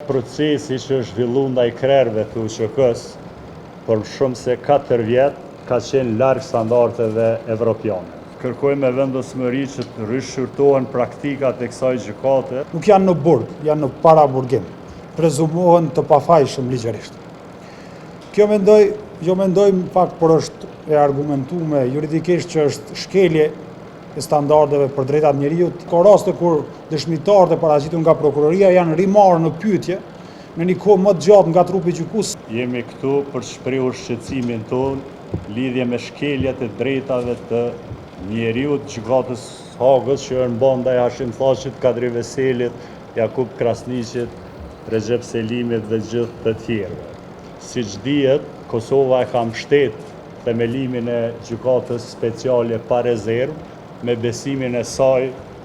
Procesi që është zhvillu ndaj krerëve të UÇK-s për shumë se 4 vjet ka qenë larg standardeve evropiane. Kërkojmë me vendosmëri që të rishqyrtohen praktikat e kësaj gjykate. Nuk janë në burg, janë në paraburgim. Prezumohen të pafajshëm ligjërisht. Kjo mendoj në fakt, por është e argumentuar juridikisht që është shkelje e standardeve për drejtat njerëzit. Ka raste kur dëshmitarët e paraqitur nga prokuroria janë rimarrë në pyetje në një kohë më të gjatë nga trupi gjykues. Jemi këtu për të shprehur shqetësimin tonë lidhje me shkeljet e drejtave të njerëzit gjykatës Hagës që është bën ndaj Hashim Thaqit, Kadri Veselit, Jakub Krasniqit, Recep Selimit dhe gjithë të tjerëve. Siç dihet, Kosova e ka mbështetur themelimin e gjykatës speciale pa rezervë me besimin e saj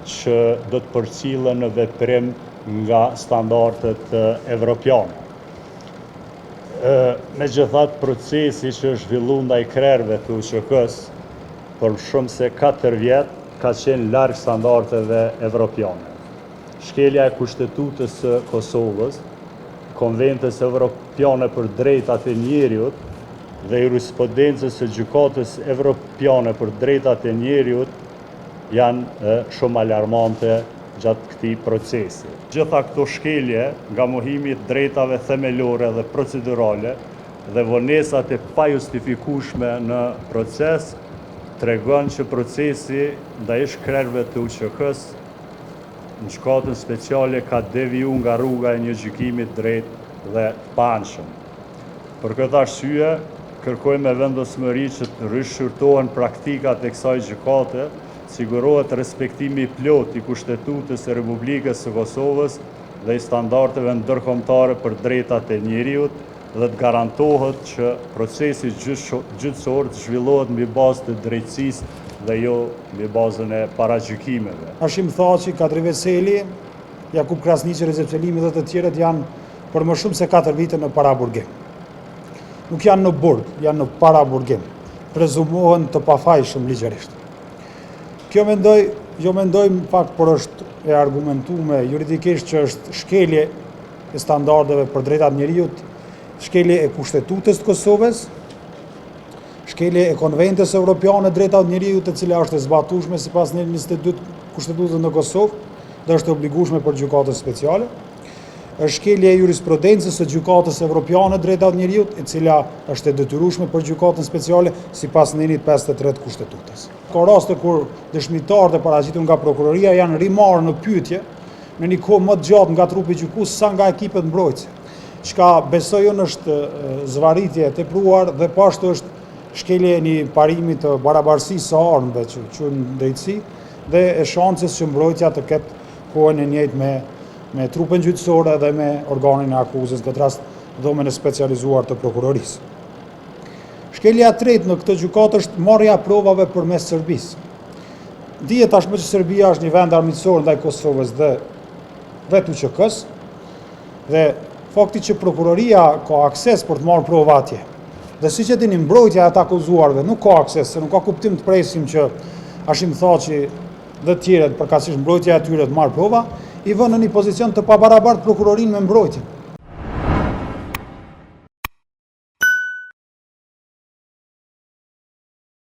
që do të përcillen në veprim nga standardet evropiane. Megjithatë, procesi që është zhvillu ndaj krerëve të UÇK-s për shumë se 4 vjet ka qenë larg standardeve evropiane. Shkelja e Kushtetutës së Kosovës, Konventës Evropiane për Drejtat e Njerëzit dhe jurisprudencës së Gjykatës Evropiane për Drejtat e Njerëzit janë shumë alarmante gjatë këtij procesi. Gjitha këto shkelje nga mohimi të drejtave themelore dhe procedurale dhe vonesat e pajustifikueshme në proces tregon që procesi ndaj krerëve të UÇK-s në gjykatën speciale ka deviju nga rruga e një gjykimi të drejtë dhe të paanshëm. Për këtë arsye, kërkojmë me vendosmëri që të rishqyrtohen praktikat e kësaj gjykate, sigurohet respektimi i plotë i Kushtetutës së Republikës së Kosovës dhe i standardeve ndërkombëtare për drejtat e njerëzit dhe të garantohet që procesi gjyqësor të zhvillohet mbi bazë të drejtësisë dhe jo mbi bazën e paragjykimeve. Hashim Thaqi, Kadri Veseli, Jakub Krasniqi, Recep Selimi dhe të tjerët janë për më shumë se 4 vite në paraburgim. Nuk janë në burg, janë në paraburgim. Prezumohen të pafajshëm ligjërisht. Kjo mendoj në fakt, por është e argumentuar juridikisht që është shkelje e standardeve për drejtat njerëzit, shkelje e Kushtetutës të Kosovës, shkelje e Konventës Evropiane Drejtat Njerëzit, e cila është e zbatueshme sipas 22 Kushtetutës në Kosovë dhe është e obligueshme për gjykatën speciale. Është shkelje e jurisprudencës së Gjykatës Evropiane Drejtat Njerëzit, e cila është e detyrueshme për gjykatën speciale sipas 53 të Kushtetutës. Ka raste kur dëshmitarët e paraqitur nga prokuroria janë rimarrë në pyetje në një kohë më të gjatë nga trupi gjykues sa nga ekipet mbrojtëse. Çka besoj unë është zvarritje e tepruar dhe pashtu është shkelje e një parimi të barabarësisë së armëve që quhen drejtësi dhe e shances që mbrojtja të ketë kohën e njëjtë me trupën gjyqësore dhe me organin e akuzës, në këtë rast dhomën e specializuar të prokurorisë. Shkelja e tretë në këtë gjykatë është marrja e provave përmes Serbisë. Dihet tashmë që Serbia është një vend armiqësor ndaj Kosovës dhe vetë UÇK-s dhe fakti që prokuroria ka akses për të marrë prova atje. Dhe siç e dini, mbrojtja e të akuzuarve nuk ka akses, se nuk ka kuptim të presim që Hashim Thaqi dhe të tjerët përkatësisht mbrojtja e tyre të marrë prova, i vënë në një pozicion të pabarabartë prokurorinë me mbrojtjen.